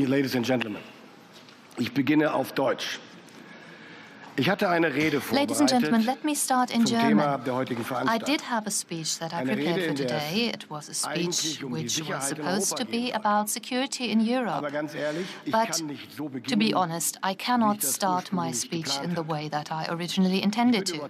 Ladies and gentlemen, ich beginne auf Deutsch. Ich hatte eine Rede Ladies and gentlemen, let me start in German. der heutigen I did have a speech that I prepared for today. It was a speech which was supposed to be about security in Europe. But to be honest, I cannot start my speech in the way that I originally intended to.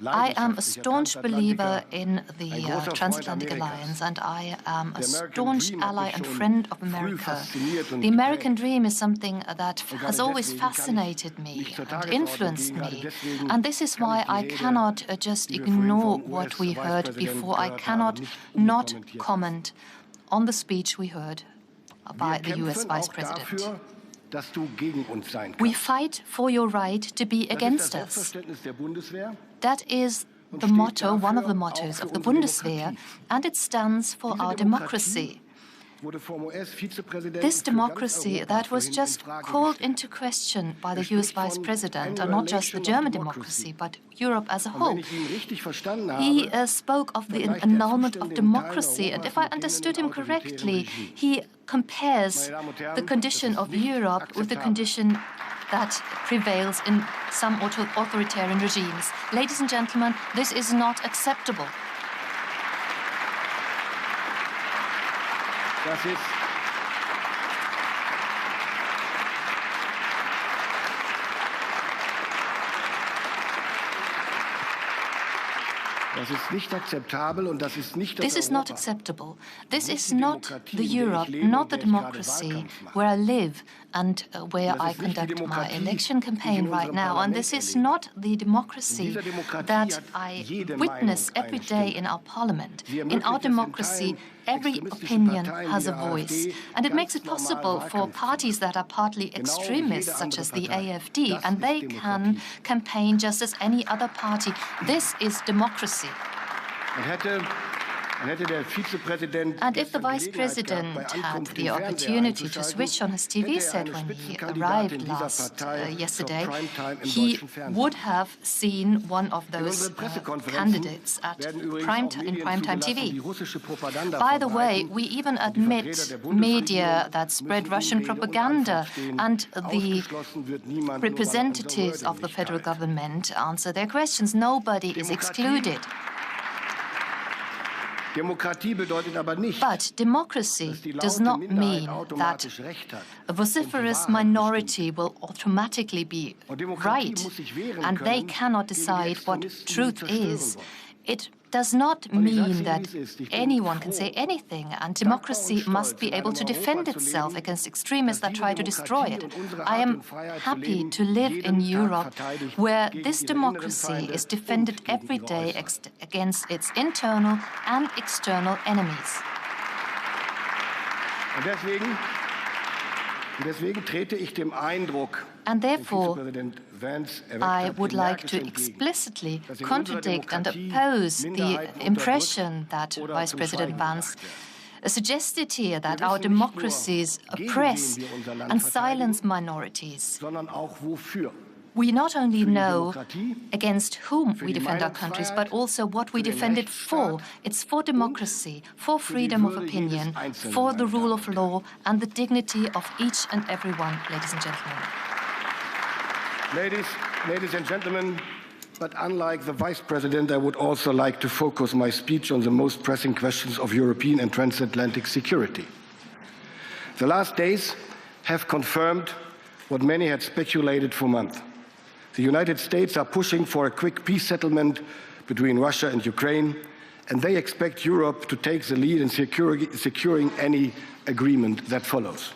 I am a staunch believer in the Transatlantic Alliance, and I am a staunch ally and friend of America. The American dream is something that has always fascinated me and influenced me, and this is why I cannot just ignore what we heard before. I cannot not comment on the speech we heard by the US Vice President. We fight for your right to be against us. That is the motto, one of the mottos of the Bundeswehr, and it stands for our democracy. This democracy that was just called into question by the US Vice President, and not just the German democracy, but Europe as a whole. He spoke of the annulment of democracy, and if I understood him correctly, he compares the condition of Europe with the condition that prevails in some authoritarian regimes. Ladies and gentlemen, this is not acceptable. This is not acceptable. This is not the Europe, not the democracy where I live and where I conduct my election campaign right now. And this is not the democracy that I witness every day in our parliament. In our democracy, every opinion has a voice, and it makes it possible for parties that are partly extremist, such as the AfD, and they can campaign just as any other party. This is democracy. And if the Vice President had the opportunity to switch on his TV set when he arrived yesterday, he would have seen one of those candidates in primetime TV. By the way, we even admit media that spread Russian propaganda, and the representatives of the federal government answer their questions. Nobody is excluded. But democracy does not mean that a vociferous minority will automatically be right, and they cannot decide what truth is. It does not mean that anyone can say anything, and democracy must be able to defend itself against extremists that try to destroy it. I am happy to live in Europe where this democracy is defended every day against its internal and external enemies. And therefore, I would like to explicitly contradict and oppose the impression that Vice President Vance suggested here, that our democracies oppress and silence minorities. We not only know against whom we defend our countries, but also what we defend it for. It's for democracy, for freedom of opinion, for the rule of law, and the dignity of each and every one, ladies and gentlemen. Ladies and gentlemen, but unlike the Vice President, I would also like to focus my speech on the most pressing questions of European and transatlantic security. The last days have confirmed what many had speculated for months. The United States are pushing for a quick peace settlement between Russia and Ukraine, and they expect Europe to take the lead in securing any agreement that follows.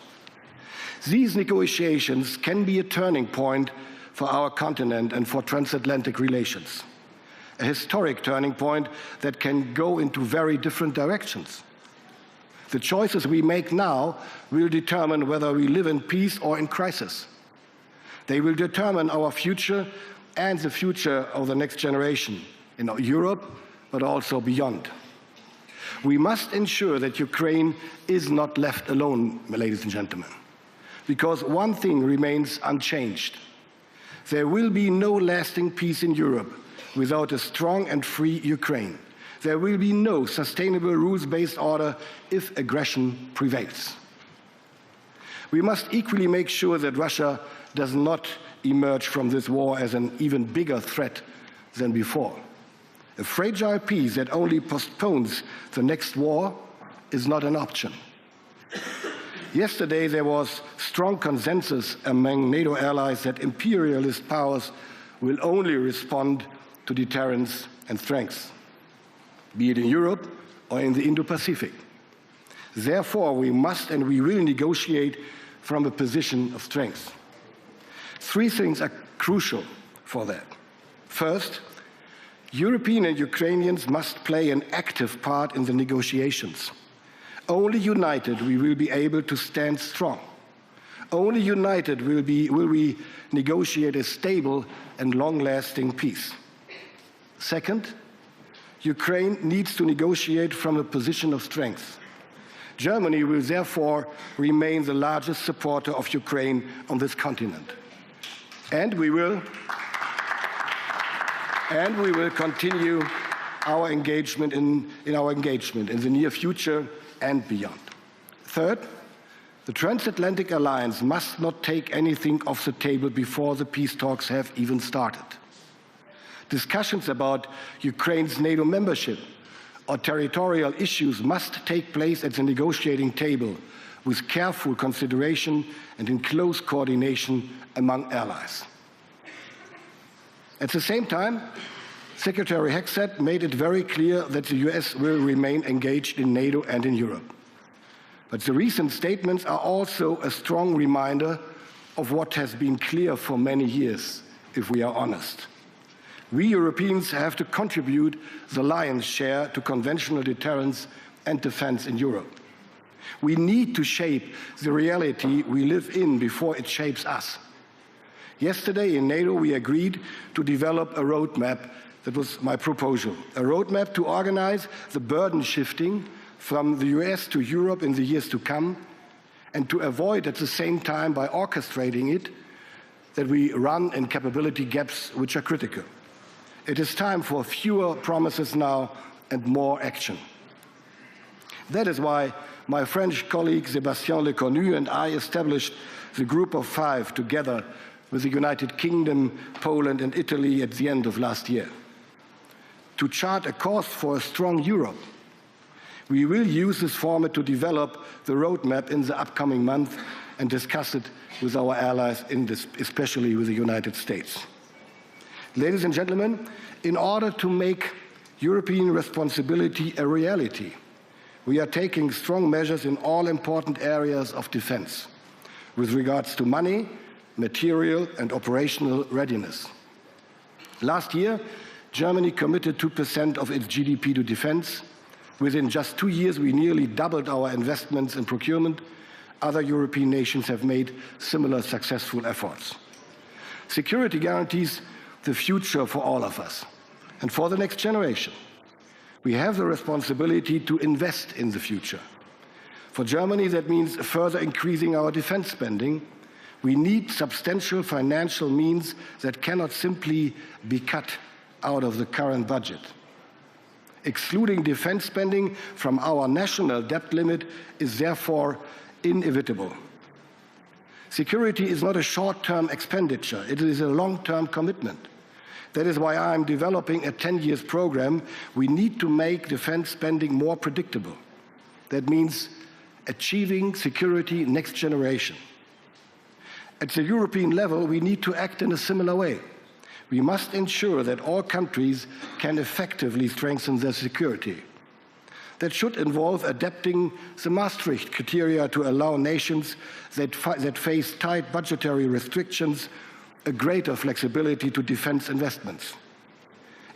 These negotiations can be a turning point for our continent and for transatlantic relations, a historic turning point that can go into very different directions. The choices we make now will determine whether we live in peace or in crisis. They will determine our future and the future of the next generation in Europe, but also beyond. We must ensure that Ukraine is not left alone, ladies and gentlemen, because one thing remains unchanged. There will be no lasting peace in Europe without a strong and free Ukraine. There will be no sustainable rules-based order if aggression prevails. We must equally make sure that Russia does not emerge from this war as an even bigger threat than before. A fragile peace that only postpones the next war is not an option. Yesterday, there was strong consensus among NATO allies that imperialist powers will only respond to deterrence and strength, be it in Europe or in the Indo-Pacific. Therefore, we must and we will negotiate from a position of strength. Three things are crucial for that. First, European and Ukrainians must play an active part in the negotiations. Only united we will be able to stand strong. Only united will we negotiate a stable and long-lasting peace. Second, Ukraine needs to negotiate from a position of strength. Germany will therefore remain the largest supporter of Ukraine on this continent. And we will continue our engagement in the near future and beyond. Third, the transatlantic alliance must not take anything off the table before the peace talks have even started. Discussions about Ukraine's NATO membership or territorial issues must take place at the negotiating table with careful consideration and in close coordination among allies. At the same time, Secretary Hexet made it very clear that the US will remain engaged in NATO and in Europe. But the recent statements are also a strong reminder of what has been clear for many years, if we are honest. We Europeans have to contribute the lion's share to conventional deterrence and defense in Europe. We need to shape the reality we live in before it shapes us. Yesterday in NATO, we agreed to develop a roadmap. That was my proposal, a roadmap to organize the burden shifting from the US to Europe in the years to come, and to avoid at the same time, by orchestrating it, that we run in capability gaps which are critical. It is time for fewer promises now and more action. That is why my French colleague Sébastien Lecornu and I established the Group of Five together with the United Kingdom, Poland and Italy at the end of last year, to chart a course for a strong Europe. We will use this format to develop the roadmap in the upcoming month and discuss it with our allies, especially with the United States. Ladies and gentlemen, in order to make European responsibility a reality, we are taking strong measures in all important areas of defense with regards to money, material and operational readiness. Last year, Germany committed 2% of its GDP to defense. Within just 2 years, we nearly doubled our investments in procurement. Other European nations have made similar successful efforts. Security guarantees the future for all of us and for the next generation. We have the responsibility to invest in the future. For Germany, that means further increasing our defense spending. We need substantial financial means that cannot simply be cut out of the current budget. Excluding defense spending from our national debt limit is therefore inevitable. Security is not a short-term expenditure, it is a long-term commitment. That is why I am developing a 10-year program. We need to make defense spending more predictable. That means achieving security next generation. At the European level, we need to act in a similar way. We must ensure that all countries can effectively strengthen their security. That should involve adapting the Maastricht criteria to allow nations that face tight budgetary restrictions a greater flexibility to defense investments.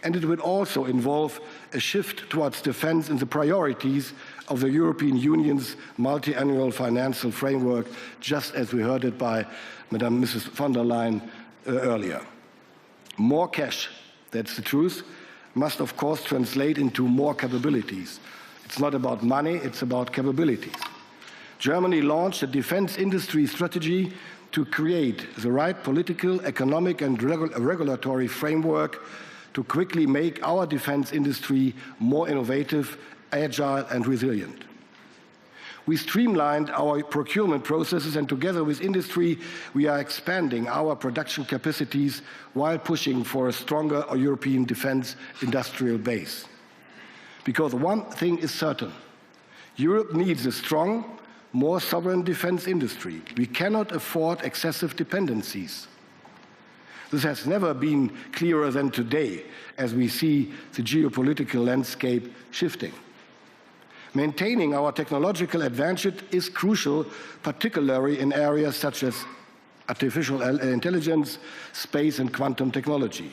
And it would also involve a shift towards defense in the priorities of the European Union's multi-annual financial framework, just as we heard it by Mrs. von der Leyen earlier. More cash, that's the truth, must of course translate into more capabilities. It's not about money, it's about capabilities. Germany launched a defense industry strategy to create the right political, economic and regulatory framework to quickly make our defense industry more innovative, agile and resilient. We streamlined our procurement processes, and together with industry, we are expanding our production capacities while pushing for a stronger European defense industrial base. Because one thing is certain, Europe needs a strong, more sovereign defense industry. We cannot afford excessive dependencies. This has never been clearer than today, as we see the geopolitical landscape shifting. Maintaining our technological advantage is crucial, particularly in areas such as artificial intelligence, space, and quantum technology.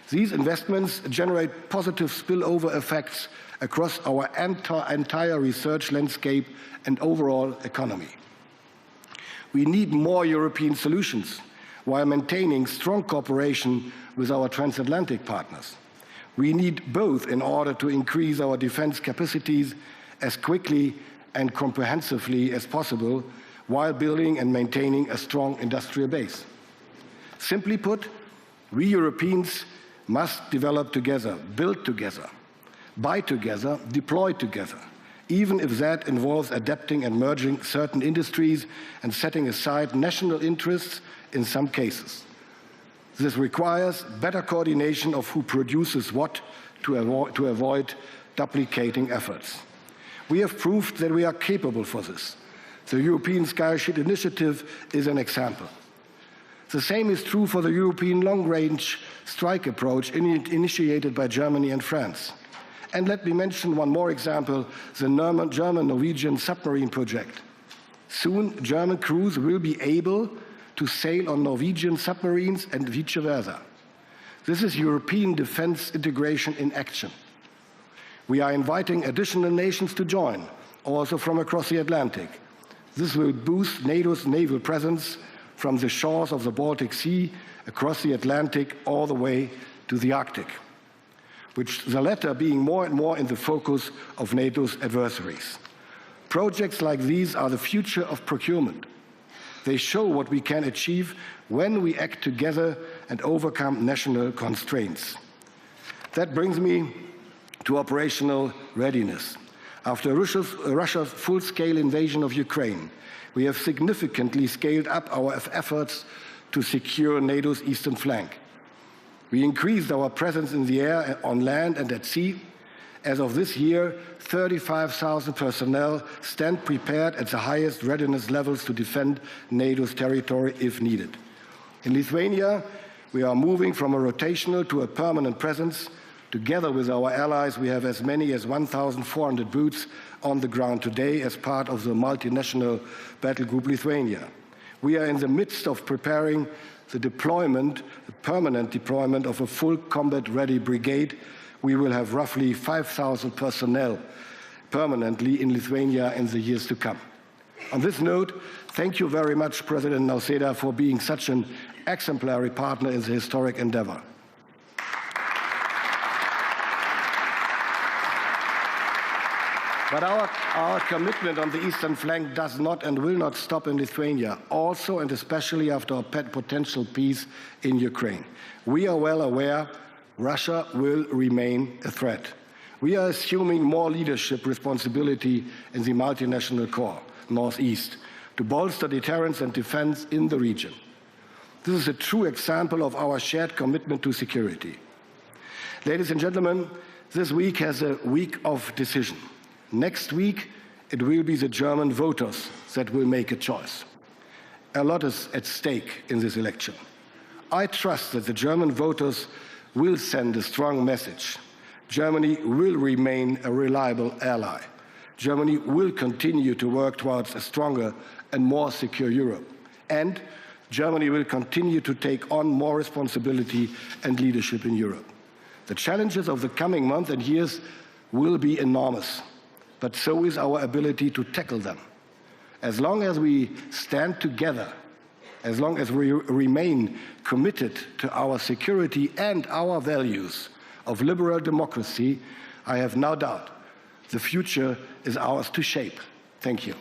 These investments generate positive spillover effects across our entire research landscape and overall economy. We need more European solutions while maintaining strong cooperation with our transatlantic partners. We need both in order to increase our defense capacities as quickly and comprehensively as possible while building and maintaining a strong industrial base. Simply put, we Europeans must develop together, build together, buy together, deploy together, even if that involves adapting and merging certain industries and setting aside national interests in some cases. This requires better coordination of who produces what to avoid duplicating efforts. We have proved that we are capable for this. The European Sky Shield Initiative is an example. The same is true for the European long-range strike approach initiated by Germany and France. And let me mention one more example, the German-Norwegian submarine project. Soon, German crews will be able to sail on Norwegian submarines and vice versa. This is European defense integration in action. We are inviting additional nations to join, also from across the Atlantic. This will boost NATO's naval presence from the shores of the Baltic Sea across the Atlantic all the way to the Arctic, which the latter being more and more in the focus of NATO's adversaries. Projects like these are the future of procurement. They show what we can achieve when we act together and overcome national constraints. That brings me to operational readiness. After Russia's full-scale invasion of Ukraine, we have significantly scaled up our efforts to secure NATO's eastern flank. We increased our presence in the air, on land, and at sea. As of this year, 35,000 personnel stand prepared at the highest readiness levels to defend NATO's territory if needed. In Lithuania, we are moving from a rotational to a permanent presence. Together with our allies, we have as many as 1,400 boots on the ground today as part of the multinational battle group Lithuania. We are in the midst of preparing the permanent deployment of a full combat-ready brigade. We will have roughly 5,000 personnel permanently in Lithuania in the years to come. On this note, thank you very much, President Nausėda, for being such an exemplary partner in the historic endeavor. But our commitment on the eastern flank does not and will not stop in Lithuania, also and especially after a potential peace in Ukraine. We are well aware Russia will remain a threat. We are assuming more leadership responsibility in the multinational core, Northeast, to bolster deterrence and defense in the region. This is a true example of our shared commitment to security. Ladies and gentlemen, this week has a week of decision. Next week, it will be the German voters that will make a choice. A lot is at stake in this election. I trust that the German voters will send a strong message. Germany will remain a reliable ally. Germany will continue to work towards a stronger and more secure Europe. And Germany will continue to take on more responsibility and leadership in Europe. The challenges of the coming months and years will be enormous, but so is our ability to tackle them. As long as we stand together, as long as we remain committed to our security and our values of liberal democracy, I have no doubt the future is ours to shape. Thank you.